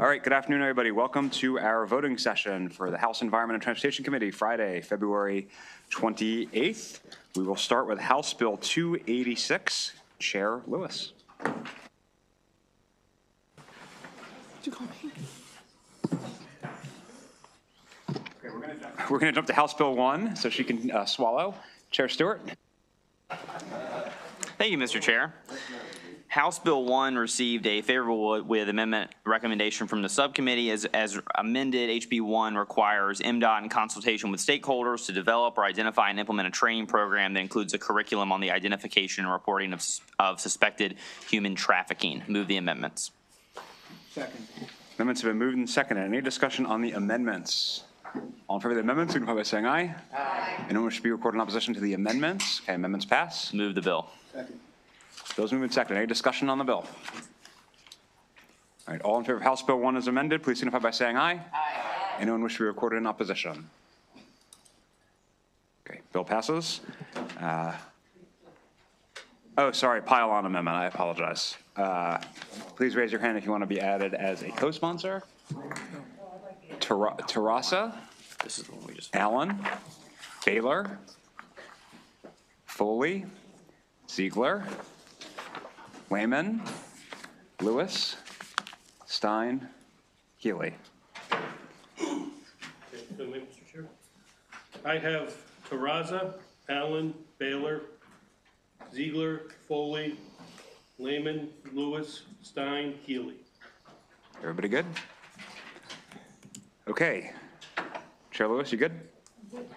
All right, good afternoon, everybody. Welcome to our voting session for the House Environment and Transportation Committee, Friday, February 28th. We will start with House Bill 286. Chair Lewis. Did you call me? Okay, we're going to jump to House Bill 1 so she can swallow. Chair Stewart. Thank you, Mr. Chair. House Bill 1 received a favorable with amendment recommendation from the subcommittee. As amended, HB 1 requires MDOT in consultation with stakeholders to develop or identify and implement a training program that includes a curriculum on the identification and reporting of suspected human trafficking. Move the amendments. Second. Amendments have been moved and seconded. Any discussion on the amendments? All in favor of the amendments, signify by saying aye. Aye. Anyone wish to be recorded in opposition to the amendments? Okay, amendments pass. Move the bill. Second. Bill's moved and seconded. Any discussion on the bill? All right, all in favor of House Bill 1 as amended, please signify by saying aye. Aye. Anyone wish to be recorded in opposition? Okay, bill passes. Oh, sorry, pile-on amendment. I apologize. Please raise your hand if you want to be added as a co-sponsor. Terasa, This is the one we just. Allen, Baylor, Foley, Ziegler, Lehman, Lewis, Stein, Healy. Mr. Chair. I have Terraza, Allen, Baylor, Ziegler, Foley, Lehman, Lewis, Stein, Healy. Everybody good? Okay. Chair Lewis, you good?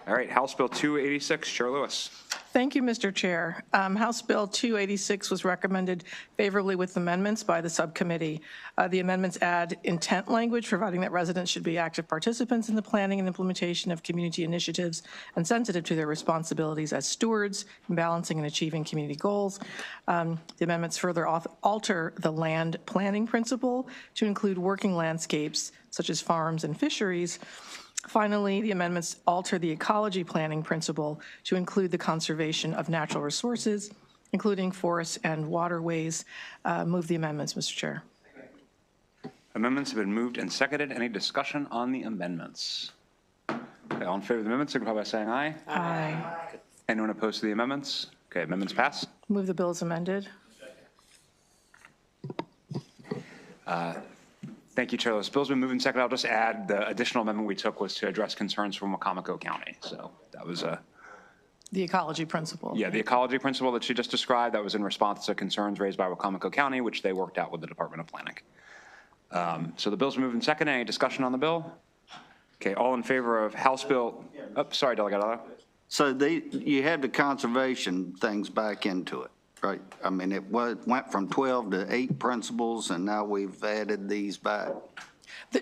All right, House Bill 286, Chair Lewis. Thank you, Mr. Chair. House Bill 286 was recommended favorably with amendments by the subcommittee. The amendments add intent language, providing that residents should be active participants in the planning and implementation of community initiatives and sensitive to their responsibilities as stewards in balancing and achieving community goals. The amendments further alter the land planning principle to include working landscapes such as farms and fisheries. Finally, the amendments alter the ecology planning principle to include the conservation of natural resources, including forests and waterways. Move the amendments, Mr. Chair. Amendments have been moved and seconded. Any discussion on the amendments? Okay, all in favor of the amendments, signify by saying aye. Aye. Anyone opposed to the amendments? Okay, amendments pass. Move the bill as amended. Thank you, Chair Lewis. Bill's been moved and seconded. I'll just add the additional amendment we took was to address concerns from Wacomico County. So that was The ecology principle. yeah, the ecology principle that she just described, that was in response to concerns raised by Wacomico County, which they worked out with the Department of Planning. So the bill's moved and seconded. Any discussion on the bill? Okay, all in favor of House Bill, oh, sorry, Delegate Otto. So you had the conservation things back into it, right? I mean, it went from 12 to 8 principles, and now we've added these back.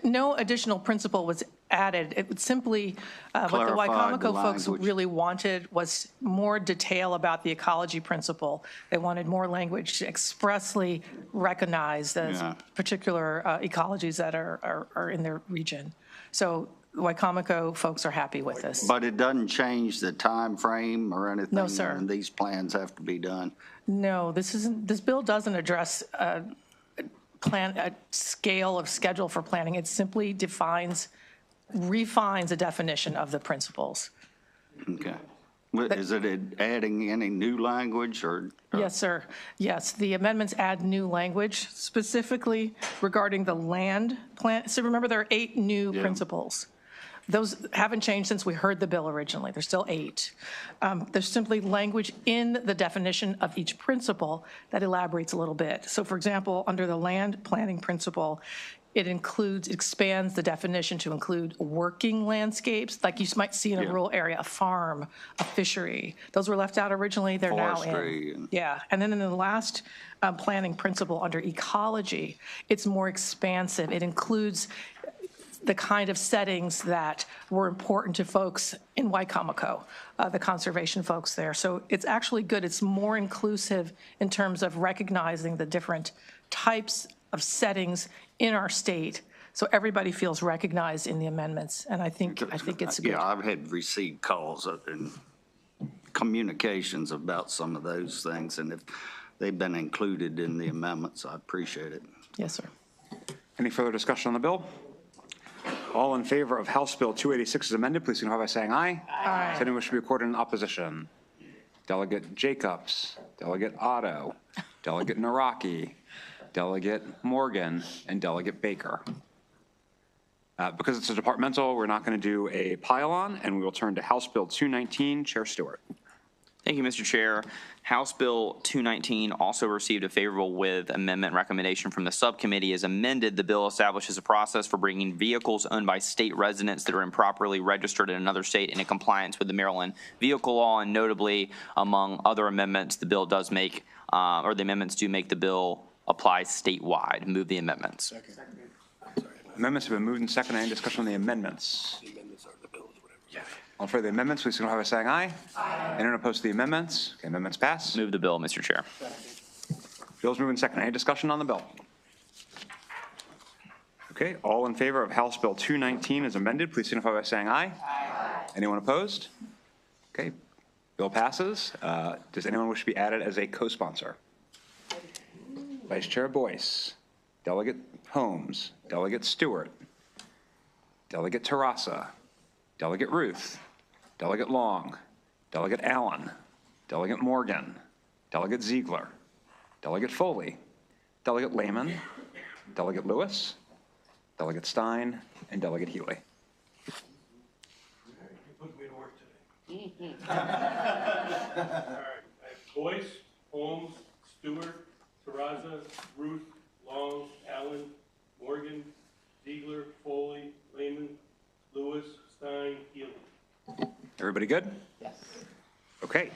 No additional principle was added. It would simply, what the Clarified the Wacomico folks language. really wanted was more detail about the ecology principle. They wanted more language to expressly recognize the particular ecologies that are in their region. So the Wacomico folks are happy with this. But it doesn't change the time frame or anything? No, sir. And these plans have to be done? No, this bill doesn't address a scale of schedule for planning. It simply refines a definition of the principles. Okay. Is it adding any new language or? Yes, sir. Yes, the amendments add new language specifically regarding the land plan. So remember, there are 8 new principles. Those haven't changed since we heard the bill originally. There's still 8. There's simply language in the definition of each principle that elaborates a little bit. So for example, under the land planning principle, it expands the definition to include working landscapes, like you might see in a rural area, a farm, a fishery. Those were left out originally, they're Forestry now in. Yeah, and then in the last planning principle under ecology, it's more expansive. It includes the kind of settings that were important to folks in Wacomico, the conservation folks there. So it's actually good. It's more inclusive in terms of recognizing the different types of settings in our state. So everybody feels recognized in the amendments. And I think it's good. Yeah, I've had received calls and communications about some of those things. And if they've been included in the amendments, I appreciate it. Yes, sir. Any further discussion on the bill? All in favor of House Bill 286 as amended, please signify by saying aye. Aye. Does anyone wish to be recorded in opposition? Delegate Jacobs, Delegate Otto, Delegate Naraki, Delegate Morgan, and Delegate Baker. Because it's a departmental, we're not going to do a pile-on, and we will turn to House Bill 219. Chair Stewart. Thank you, Mr. Chair. House Bill 219 also received a favorable with amendment recommendation from the subcommittee. As amended, the bill establishes a process for bringing vehicles owned by state residents that are improperly registered in another state into compliance with the Maryland vehicle law. And notably, among other amendments, the bill does make, or the amendments do make the bill apply statewide. Move the amendments. Amendments have been moved and seconded. Any discussion on the amendments? All in favor of the amendments, please signify by saying aye. Aye. Anyone opposed to the amendments? Okay, amendments pass. Move the bill, Mr. Chair. Bill's moved and seconded. Any discussion on the bill? Okay, all in favor of House Bill 219 as amended, please signify by saying aye. Aye. Anyone opposed? Okay, bill passes. Does anyone wish to be added as a co-sponsor? Vice Chair Boyce, Delegate Holmes, Delegate Stewart, Delegate Terrassa, Delegate Ruth, Delegate Long, Delegate Allen, Delegate Morgan, Delegate Ziegler, Delegate Foley, Delegate Lehman, Delegate Lewis, Delegate Stein, and Delegate Healy. You put me to work today. All right, I have Boyce, Holmes, Stewart, Terrazza, Ruth, Long, Allen, Morgan, Ziegler, Foley, Lehman, Lewis, Stein, Healy. Everybody good? Yes. Okay,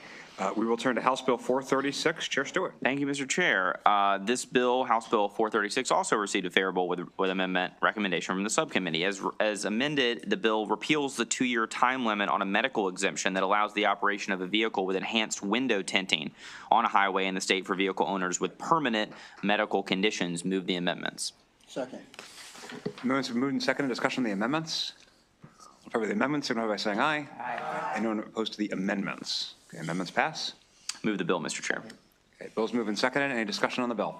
we will turn to House Bill 436. Chair Stewart. Thank you, Mr. Chair. This bill, House Bill 436, also received a favorable with amendment recommendation from the subcommittee. As amended, the bill repeals the 2-year time limit on a medical exemption that allows the operation of a vehicle with enhanced window tinting on a highway in the state for vehicle owners with permanent medical conditions. Move the amendments. Second. Amendments have been moved and seconded. Discussion on the amendments. In favor of the amendments, signify by saying aye. Aye. Anyone opposed to the amendments? Okay, amendments pass. Move the bill, Mr. Chair. Okay, bill's moved and seconded. Any discussion on the bill?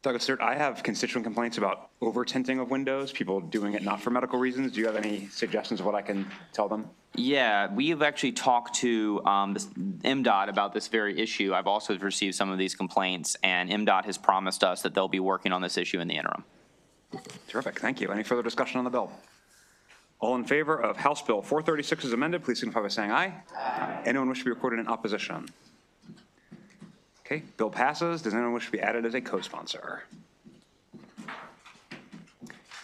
Douglas Stewart, I have constituent complaints about over tinting of windows, people doing it not for medical reasons. Do you have any suggestions of what I can tell them? Yeah, we have actually talked to MDOT about this very issue. I've also received some of these complaints, and MDOT has promised us that they'll be working on this issue in the interim. Terrific, thank you. Any further discussion on the bill? All in favor of House Bill 436 as amended, please signify by saying aye. Aye. Anyone wish to be recorded in opposition? Okay, bill passes. Does anyone wish to be added as a co-sponsor?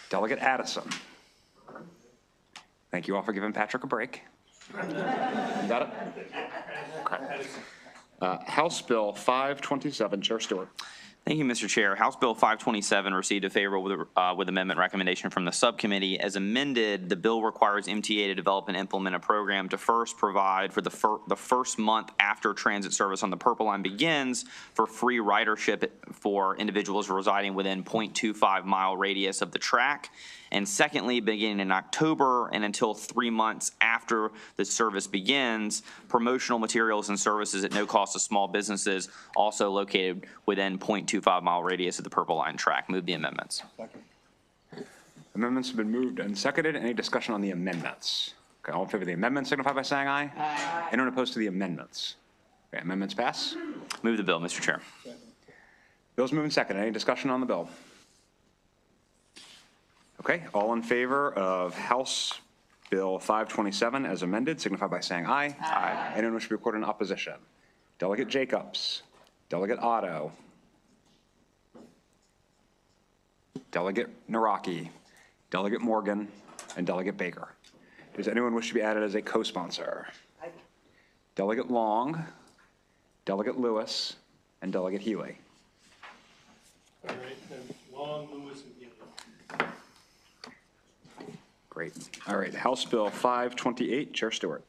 Delegate Addison. Thank you all for giving Patrick a break. Got it? Okay. House Bill 527, Chair Stewart. Thank you, Mr. Chair. House Bill 527 received a favorable with amendment recommendation from the subcommittee. As amended, the bill requires MTA to develop and implement a program to first provide for the first month after transit service on the Purple Line begins for free ridership for individuals residing within 0.25-mile radius of the track. And secondly, beginning in October and until 3 months after the service begins, promotional materials and services at no cost to small businesses also located within 0.25-mile radius of the Purple Line track. Move the amendments. Second. Amendments have been moved and seconded. Any discussion on the amendments? Okay, all in favor of the amendments signify by saying aye. Aye. Anyone opposed to the amendments? Okay, amendments pass. Move the bill, Mr. Chair. Second. Bill's moved and seconded. Any discussion on the bill? Okay, all in favor of House Bill 527 as amended, signify by saying aye. Aye. Anyone wish to be recorded in opposition? Delegate Jacobs, Delegate Otto, Delegate Naraki, Delegate Morgan, and Delegate Baker. Does anyone wish to be added as a co-sponsor? Delegate Long, Delegate Lewis, and Delegate Healy. All right, and Long, Lewis, and Healy. Great. All right, House Bill 528, Chair Stewart.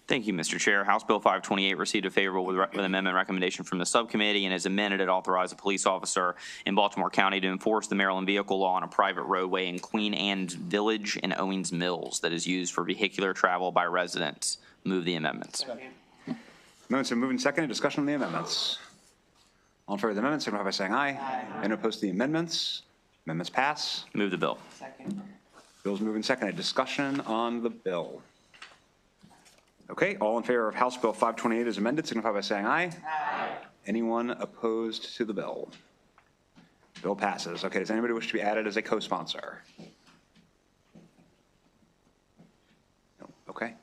Thank you, Mr. Chair. House Bill 528 received a favorable with amendment recommendation from the subcommittee, and as amended, it authorized a police officer in Baltimore County to enforce the Maryland vehicle law on a private roadway in Queen Anne's Village in Owings Mills that is used for vehicular travel by residents. Move the amendments. Amendments have moved and seconded. Discussion on the amendments. All in favor of the amendments, signify by saying aye. Aye. And opposed to the amendments? Amendments pass. Move the bill. Bill's moved and seconded. Discussion on the bill. Okay, all in favor of House Bill 528 as amended, signify by saying aye. Aye. Anyone opposed to the bill? Bill passes. Okay, does anybody wish to be added as a co-sponsor? No, okay.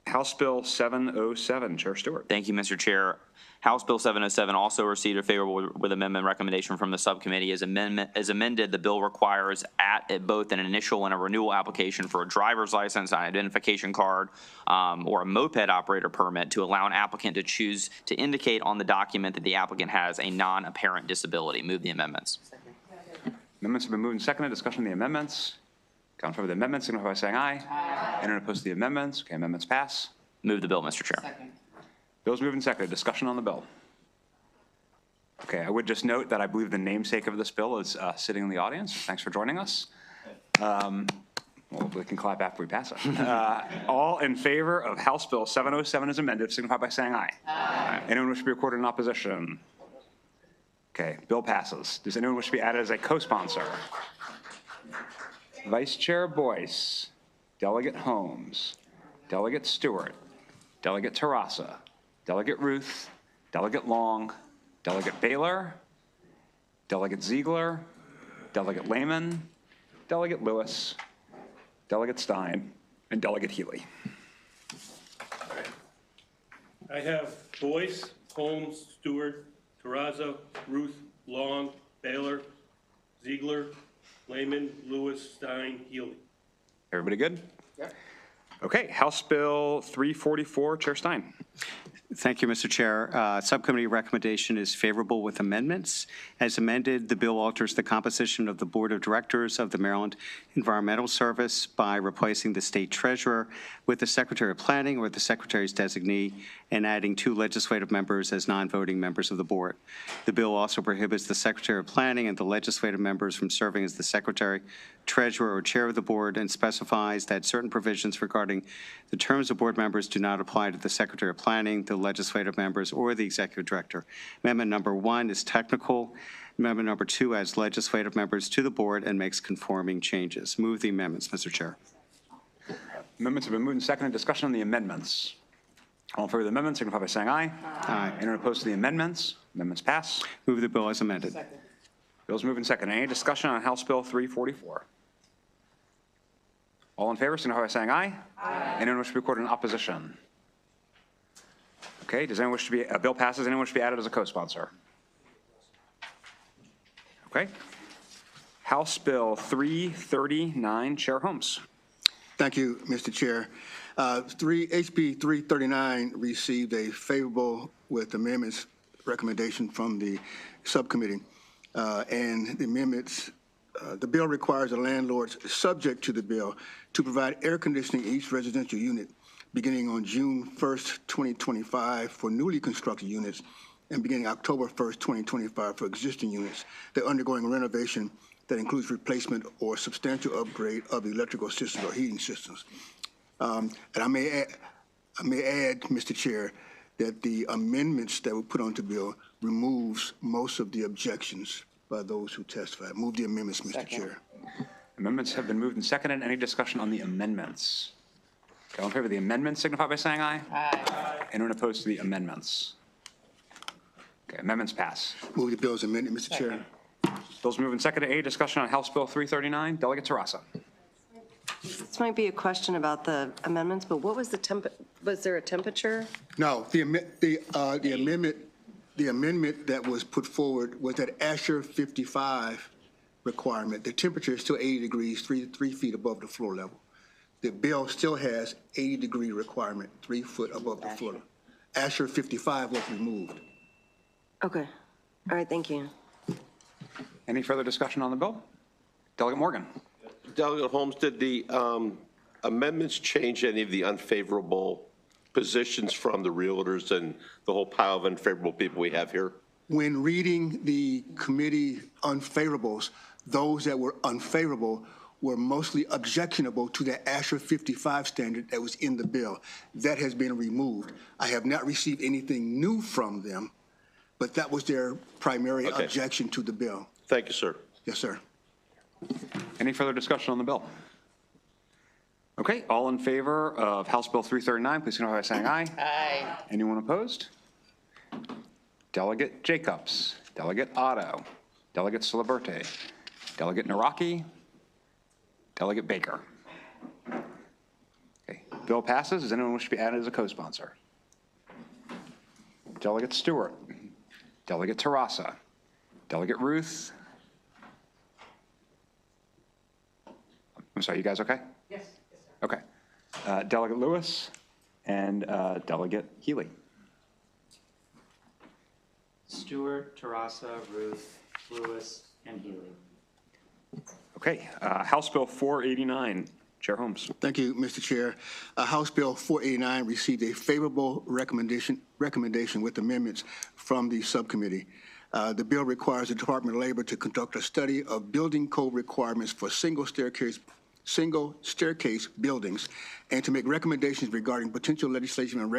House Bill 707, Chair Stewart. Thank you, Mr. Chair. House Bill 707 also received a favorable with amendment recommendation from the subcommittee. As amended, the bill requires at both an initial and a renewal application for a driver's license, an identification card, or a moped operator permit to allow an applicant to choose to indicate on the document that the applicant has a non-apparent disability. Move the amendments. Amendments have been moved and seconded. Discussion on the amendments. All in favor of the amendments, signify by saying aye. Aye. Anyone opposed to the amendments? Okay, amendments pass. Move the bill, Mr. Chair. Bill's moved and seconded. Discussion on the bill. Okay, I would just note that I believe the namesake of this bill is sitting in the audience. Thanks for joining us. Well, we can clap after we pass it. All in favor of House Bill 707 as amended, signify by saying aye. Aye. Anyone wish to be recorded in opposition? Okay, bill passes. Does anyone wish to be added as a co-sponsor? Vice Chair Boyce, Delegate Holmes, Delegate Stewart, Delegate Terrassa, Delegate Ruth, Delegate Long, Delegate Baylor, Delegate Ziegler, Delegate Lehman, Delegate Lewis, Delegate Stein, and Delegate Healy. I have Boyce, Holmes, Stewart, Terrazza, Ruth, Long, Baylor, Ziegler, Lehman, Lewis, Stein, Healy. Everybody good? Yep. Okay, House Bill 344, Chair Stein. Thank you, Mr. Chair. Subcommittee recommendation is favorable with amendments. As amended, the bill alters the composition of the Board of Directors of the Maryland Environmental Service by replacing the State Treasurer with the Secretary of Planning or the Secretary's designee and adding 2 legislative members as non-voting members of the board. The bill also prohibits the Secretary of Planning and the legislative members from serving as the Secretary, Treasurer, or Chair of the board, and specifies that certain provisions regarding the terms of board members do not apply to the Secretary of Planning, the legislative members, or the Executive Director. Amendment number 1 is technical. Amendment number 2 adds legislative members to the board and makes conforming changes. Move the amendments, Mr. Chair. Amendments have been moved and seconded. Discussion on the amendments. All in favor of the amendments, signify by saying aye. Aye. Anyone opposed to the amendments? Amendments pass. Move the bill as amended. Bill's moved and seconded. Any discussion on House Bill 344? All in favor, signify by saying aye. Aye. Anyone wish to be recorded in opposition? Okay, does anyone wish to be, bill passes, anyone wish to be added as a co-sponsor? Okay. House Bill 339, Chair Holmes. Thank you, Mr. Chair. HB 339 received a favorable with amendments recommendation from the subcommittee. And the amendments, the bill requires the landlords subject to the bill to provide air conditioning in each residential unit beginning on June 1st, 2025 for newly constructed units and beginning October 1st, 2025 for existing units that are undergoing renovation that includes replacement or substantial upgrade of electrical systems or heating systems. And I may add, Mr. Chair, that the amendments that were put onto the bill removes most of the objections by those who testified. Move the amendments, Mr. Chair. Amendments have been moved and seconded. Any discussion on the amendments? Okay, all in favor of the amendments, signify by saying aye. Aye. Anyone opposed to the amendments? Okay, amendments pass. Move the bill as amended, Mr. Chair. Bill's moved and seconded. Any discussion on House Bill 339? Delegate Terrassa. This might be a question about the amendments, but what was the was there a temperature? No, the amendment that was put forward was that ASHER 55 requirement. The temperature is still 80 degrees, 3 feet above the floor level. The bill still has 80-degree requirement, 3 foot above the floor. ASHER 55 was removed. Okay. All right, thank you. Any further discussion on the bill? Delegate Morgan. Delegate Holmes, did the amendments change any of the unfavorable positions from the realtors and the whole pile of unfavorable people we have here? When reading the committee unfavorables, those that were unfavorable were mostly objectionable to the ASHER 55 standard that was in the bill. That has been removed. I have not received anything new from them, but that was their primary objection to the bill. Thank you, sir. Yes, sir. Any further discussion on the bill? Okay, all in favor of House Bill 339, please signify by saying aye. Aye. Anyone opposed? Delegate Jacobs, Delegate Otto, Delegate Saliberte, Delegate Naraki, Delegate Baker. Okay, bill passes. Does anyone wish to be added as a co-sponsor? Delegate Stewart, Delegate Terrassa, Delegate Ruth. I'm sorry, you guys okay? Yes. Okay. Delegate Lewis and Delegate Healy. Stewart, Terrassa, Ruth, Lewis, and Healy. Okay, House Bill 489, Chair Holmes. Thank you, Mr. Chair. House Bill 489 received a favorable recommendation with amendments from the subcommittee. The bill requires the Department of Labor to conduct a study of building code requirements for single staircase buildings and to make recommendations regarding potential legislation and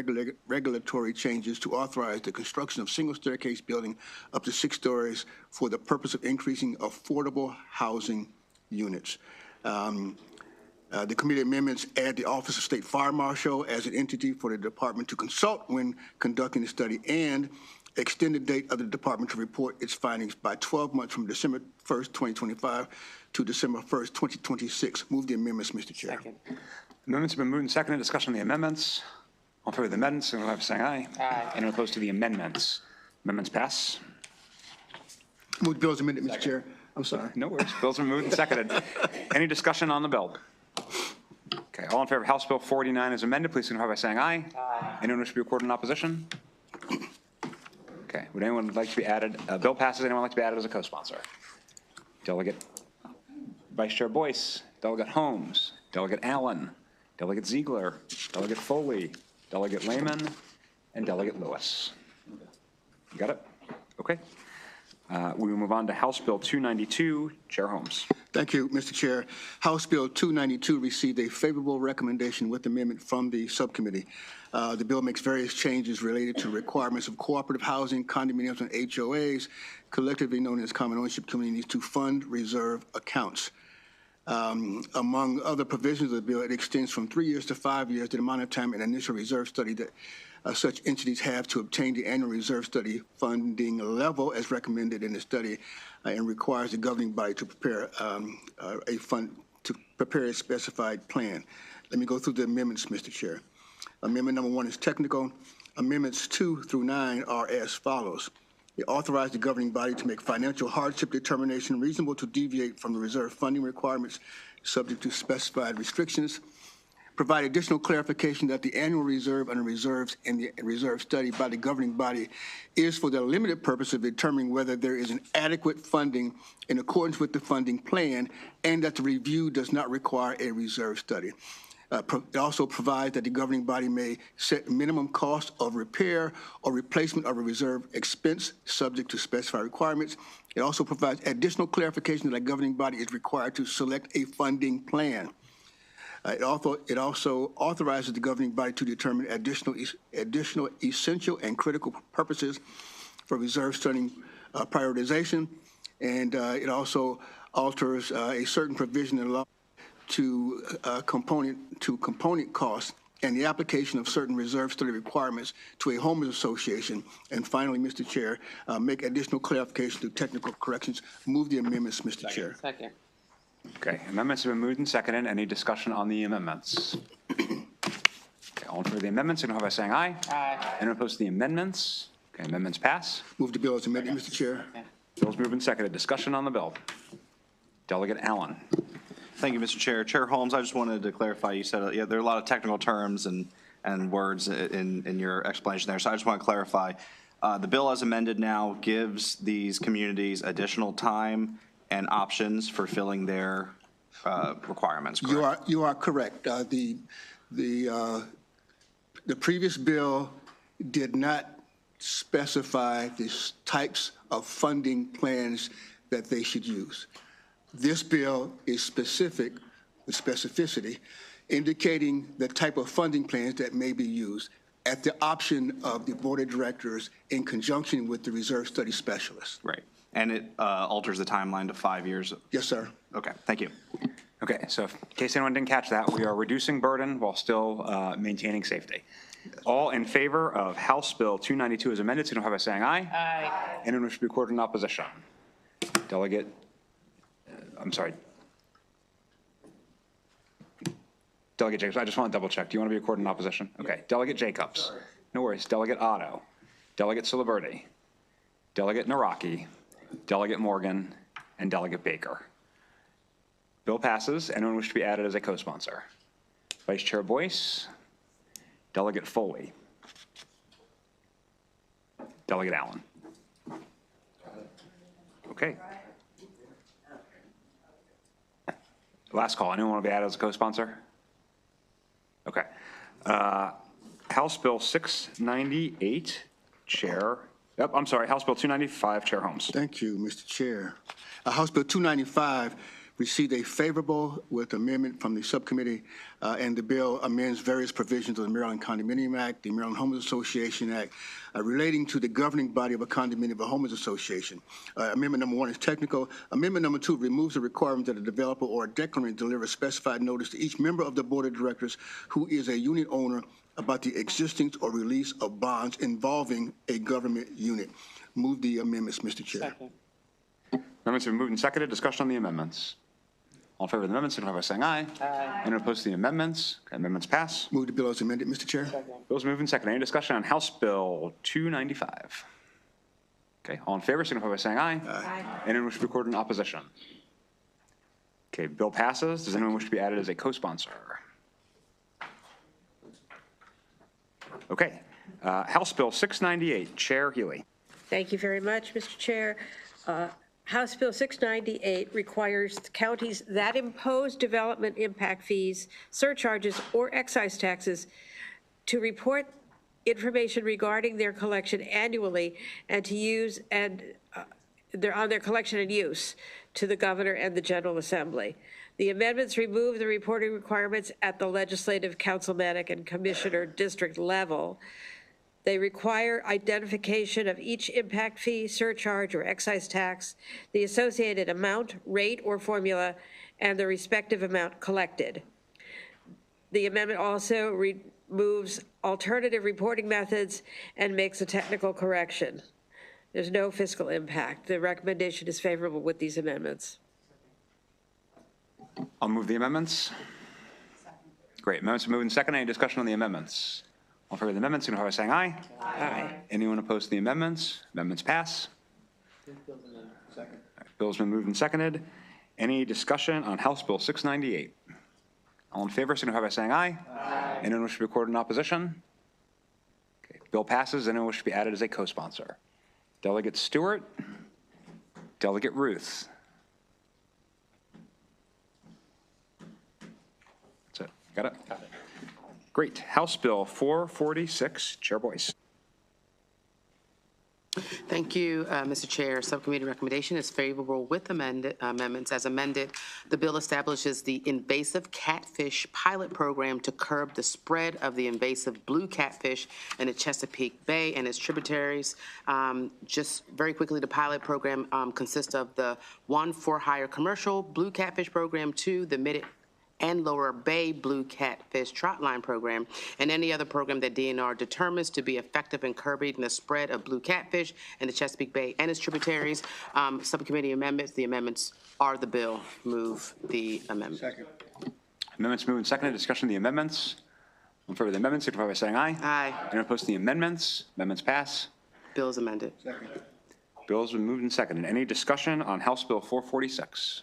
regulatory changes to authorize the construction of single staircase building up to 6 stories for the purpose of increasing affordable housing units. The committee amendments add the Office of State Fire Marshal as an entity for the department to consult when conducting the study and extend the date of the department to report its findings by 12 months from December 1st, 2025 to December 1st, 2026. Move the amendments, Mr. Chair. Second. Amendments have been moved and seconded. Discussion on the amendments. All in favor of the amendments, signify by saying aye. Aye. Anyone opposed to the amendments? Amendments pass. Move the bill as amended, Mr. Chair. I'm sorry. No worries. Bills are moved and seconded. Any discussion on the bill? Okay, all in favor of House Bill 49 as amended, please signify by saying aye. Aye. Anyone wish to be recorded in opposition? Okay, would anyone like to be added? Bill passes. Anyone like to be added as a co-sponsor? Delegate Vice Chair Boyce, Delegate Holmes, Delegate Allen, Delegate Ziegler, Delegate Foley, Delegate Lehman, and Delegate Lewis. You got it? Okay. We will move on to House Bill 292. Chair Holmes. Thank you, Mr. Chair. House Bill 292 received a favorable recommendation with amendment from the subcommittee. The bill makes various changes related to requirements of cooperative housing, condominiums, and HOAs, collectively known as common ownership communities, to fund reserve accounts. Among other provisions of the bill, it extends from 3 years to 5 years the amount of time an initial reserve study that such entities have to obtain the annual reserve study funding level as recommended in the study, and requires the governing body to prepare a specified plan. Let me go through the amendments, Mr. Chair. Amendment number 1 is technical. Amendments 2 through 9 are as follows. They authorize the governing body to make financial hardship determination reasonable to deviate from the reserve funding requirements subject to specified restrictions. Provide additional clarification that the annual reserve under reserves in the reserve study by the governing body is for the limited purpose of determining whether there is an adequate funding in accordance with the funding plan, and that the review does not require a reserve study. It also provides that the governing body may set minimum cost of repair or replacement of a reserve expense subject to specified requirements. It also provides additional clarification that the governing body is required to select a funding plan. It also authorizes the governing body to determine additional essential and critical purposes for reserve funding prioritization, and it also alters a certain provision in law to component costs and the application of certain reserve study requirements to a homeowners association. And finally, Mr. Chair, make additional clarification to technical corrections. Move the amendments, Mr. Chair. Second. Okay, amendments have been moved and seconded. Any discussion on the amendments? Okay, all in favor of the amendments, signify by saying aye. Aye. Anyone opposed to the amendments? Okay, amendments pass. Move the bill as amended, Mr. Chair. Bill's moved and seconded. Discussion on the bill. Delegate Allen. Thank you, Mr. Chair. Chair Holmes, I just wanted to clarify, you said there are a lot of technical terms and words in your explanation there, so I just want to clarify. The bill as amended now gives these communities additional time and options for filling their requirements, correct? You are correct. The previous bill did not specify the types of funding plans that they should use. This bill is specific, with specificity, indicating the type of funding plans that may be used at the option of the board of directors in conjunction with the reserve study specialist. Right. And it alters the timeline to 5 years. Yes, sir. Okay, thank you. Okay, so in case anyone didn't catch that, we are reducing burden while still maintaining safety. All in favor of House Bill 292 as amended, signify by saying aye. Aye. Anyone wish to be recorded in opposition? Delegate, Delegate Jacobs, I just want to double check. Do you want to be recorded in opposition? Okay. Delegate Jacobs. No worries. Delegate Otto. Delegate Siliberti. Delegate Naraki. Delegate Morgan. And Delegate Baker. Bill passes. Anyone wish to be added as a co-sponsor? Vice Chair Boyce. Delegate Foley. Delegate Allen. Okay. Last call. Anyone want to be added as a co-sponsor? Okay. House Bill 698, Chair. Yep, I'm sorry. House Bill 295, Chair Holmes. Thank you, Mr. Chair. House Bill 295 received a favorable with amendment from the subcommittee, and the bill amends various provisions of the Maryland Condominium Act, the Maryland Homeowners Association Act, relating to the governing body of a condominium of a homeowners association. Amendment number 1 is technical. Amendment number 2 removes the requirement that a developer or a declarant deliver specified notice to each member of the board of directors who is a unit owner about the existence or release of bonds involving a government unit. Move the amendments, Mr. Chair. Second. Amendments have been moved and seconded. Discussion on the amendments. All in favor of the amendments, signify by saying aye. Aye. Anyone opposed to the amendments? Okay, amendments pass. Move the bill as amended, Mr. Chair. Bills moved and seconded. Any discussion on House Bill 295? Okay, all in favor, signify by saying aye. Aye. Anyone wish to be recorded in opposition? Okay, bill passes. Does anyone wish to be added as a co-sponsor? Okay, House Bill 698, Chair Healy. Thank you very much, Mr. Chair. House Bill 698 requires counties that impose development impact fees, surcharges, or excise taxes to report information regarding their collection annually and to use on their collection and use to the governor and the General Assembly. The amendments remove the reporting requirements at the legislative, councilmanic, and commissioner district level. They require identification of each impact fee, surcharge, or excise tax, the associated amount, rate, or formula, and the respective amount collected. The amendment also removes alternative reporting methods and makes a technical correction. There's no fiscal impact. The recommendation is favorable with these amendments. I'll move the amendments. Great. Amendments are moved and seconded. Any discussion on the amendments? All in favor of the amendments, signify by saying aye. Aye. Anyone opposed to the amendments? Amendments pass. Second. Bill's been moved and seconded. Any discussion on House Bill 698? All in favor, signify by saying aye. Aye. Anyone wish to be recorded in opposition? Okay. Bill passes. Anyone wish to be added as a co-sponsor? Delegate Stewart. Delegate Ruth. That's it. Got it? Got it. Great. House Bill 446, Chair Boyce. Thank you, Mr. Chair. Subcommittee recommendation is favorable with amendments as amended. The bill establishes the invasive catfish pilot program to curb the spread of the invasive blue catfish in the Chesapeake Bay and its tributaries. Just very quickly, the pilot program consists of the 1 for-hire commercial blue catfish program, 2, the mid and Lower Bay Blue Catfish Trotline Program, and any other program that DNR determines to be effective in curbing the spread of blue catfish in the Chesapeake Bay and its tributaries. Subcommittee amendments. The amendments are the bill. Move the amendment. Second. Amendments moved and seconded. Discussion of the amendments. All in favor of the amendments, signify by saying aye. Aye. Anyone opposed to the amendments? Amendments pass. Bill is amended. Second. Bill's been moved and seconded. Any discussion on House Bill 446?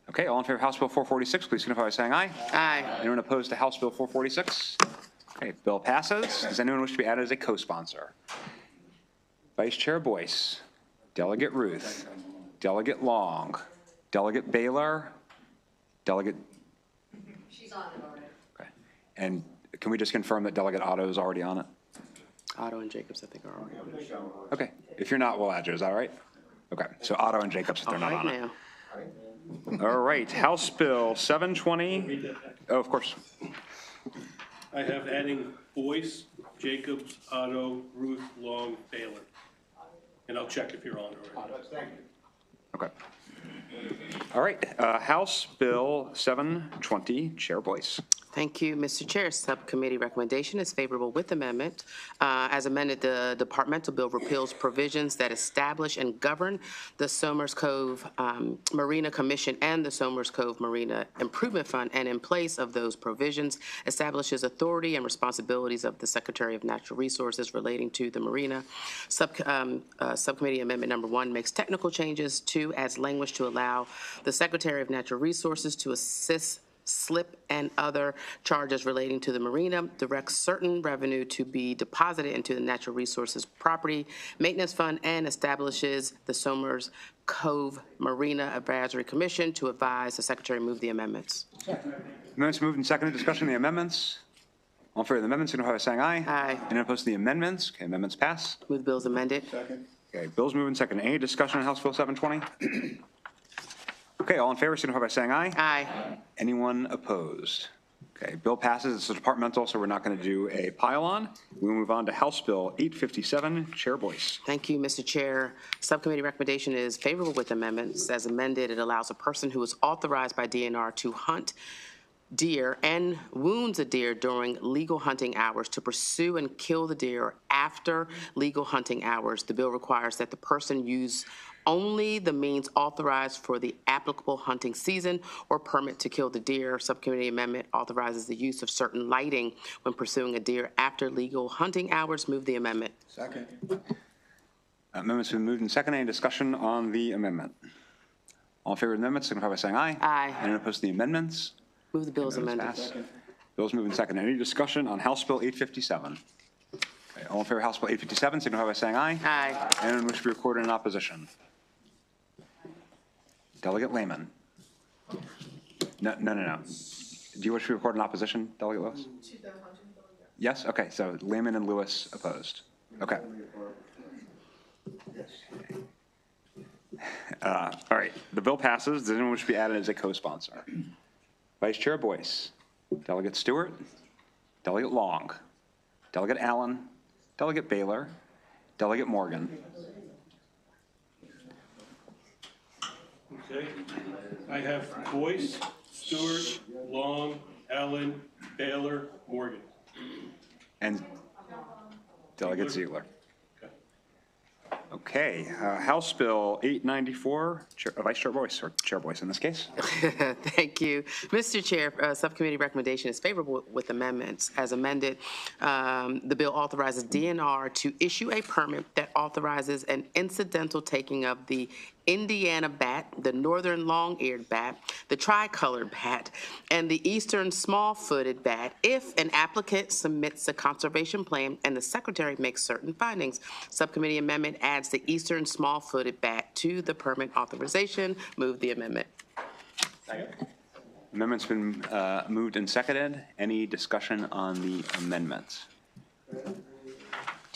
Okay, all in favor of House Bill 446, please signify by saying aye. Aye. Anyone opposed to House Bill 446? Okay, bill passes. Does anyone wish to be added as a co-sponsor? Vice Chair Boyce, Delegate Ruth, Delegate Long, Delegate Baylor, Delegate. She's on it already. Okay, and can we just confirm that Delegate Otto is already on it? Otto and Jacobs, I think, are already on it. Okay, if you're not, we'll add you. Is that all right? Okay, so Otto and Jacobs, if they're not on it. Now. All right, House Bill 720. Oh, of course. I have adding Boyce, Jacobs, Otto, Ruth, Long, Baylor. and I'll check if you're on already. Okay. All right, House Bill 720, Chair Boyce. Thank you, Mr. Chair. Subcommittee recommendation is favorable with amendment. As amended, the departmental bill repeals provisions that establish and govern the Somers Cove Marina Commission and the Somers Cove Marina Improvement Fund, and in place of those provisions, establishes authority and responsibilities of the Secretary of Natural Resources relating to the marina. Subcommittee amendment number 1 makes technical changes. 2 adds language to allow the Secretary of Natural Resources to assist slip and other charges relating to the marina, directs certain revenue to be deposited into the Natural Resources Property Maintenance Fund, and establishes the Somers Cove Marina Advisory Commission to advise. The Secretary move the amendments. Amendments moved and seconded. Discussion on the amendments. All in favor of the amendments, signify by saying aye. Aye. Anyone opposed to the amendments? Okay, amendments pass. Move the bills amended. Okay, bills moved and seconded. Any discussion on House Bill 720? Okay, all in favor, signify by saying aye. Aye. Anyone opposed? Okay, bill passes. It's a departmental, so we're not going to do a pile-on. We'll move on to House Bill 857. Chair Boyce. Thank you, Mr. Chair. Subcommittee recommendation is favorable with amendments. As amended, it allows a person who is authorized by DNR to hunt deer and wounds a deer during legal hunting hours to pursue and kill the deer after legal hunting hours. The bill requires that the person use only the means authorized for the applicable hunting season or permit to kill the deer. Subcommittee amendment authorizes the use of certain lighting when pursuing a deer after legal hunting hours. Move the amendment. Second. Amendment's been moved and seconded. Any discussion on the amendment? All in favor of the amendment, signify by saying aye. Aye. Anyone opposed to the amendments? Move the bills amended. Pass. Bills moved and seconded. Any discussion on House Bill 857? Okay, all in favor of House Bill 857, signify by saying aye. Aye. Anyone wish to be recorded in opposition? Delegate Lehman. No. Do you wish to be recorded in opposition, Delegate Lewis? Yes? Okay, so Lehman and Lewis opposed. Okay. All right, the bill passes. Does anyone wish to be added as a co-sponsor? Vice Chair Boyce, Delegate Stewart, Delegate Long, Delegate Allen, Delegate Baylor, Delegate Morgan. Okay, I have Boyce, Stewart, Long, Allen, Baylor, Morgan. And Delegate Ziegler. Okay, House Bill 894, Vice Chair Boyce, or Chair Boyce in this case. Thank you. Mr. Chair, subcommittee recommendation is favorable with amendments. As amended, the bill authorizes DNR to issue a permit that authorizes an incidental taking of the Indiana bat, the northern long-eared bat, the tricolored bat, and the eastern small-footed bat if an applicant submits a conservation plan and the secretary makes certain findings. Subcommittee amendment adds the eastern small-footed bat to the permit authorization. Move the amendment. Amendment's been moved and seconded. Any discussion on the amendments?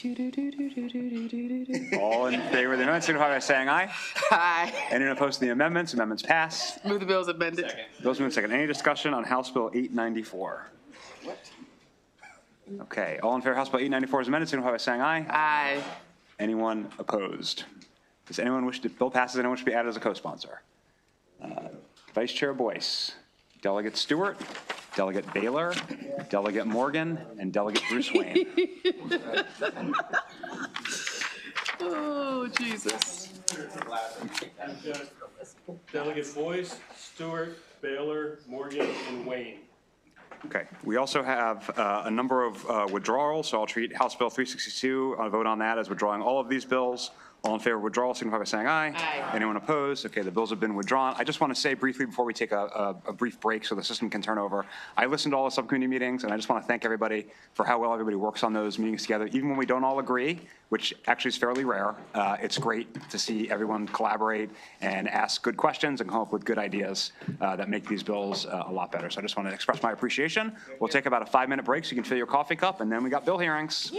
All in favor of the amendment, signify by saying aye. Aye. Anyone opposed to the amendments? Amendments pass. Move the bills amended. Bills moved second. Any discussion on House Bill 894? Okay, all in favor of House Bill 894 as amended, signify by saying aye. Aye. Anyone opposed? Does anyone wish to, bill passes, anyone wish to be added as a co-sponsor? Vice Chair Boyce, Delegate Stewart, Delegate Baylor, Delegate Morgan, and Delegate Bruce Wayne. Oh, Jesus. Delegate Boyce, Stewart, Baylor, Morgan, and Wayne. Okay, we also have a number of withdrawals, so I'll treat House Bill 362, I'll vote on that as withdrawing all of these bills. All in favor of withdrawal, signify by saying aye. Aye. Anyone opposed? Okay, the bills have been withdrawn. I just want to say briefly before we take a brief break so the system can turn over, I listened to all the subcommittee meetings, and I just want to thank everybody for how well everybody works on those meetings together. Even when we don't all agree, which actually is fairly rare, it's great to see everyone collaborate and ask good questions and come up with good ideas that make these bills a lot better. So I just want to express my appreciation. We'll take about a 5-minute break so you can fill your coffee cup, and then we got bill hearings.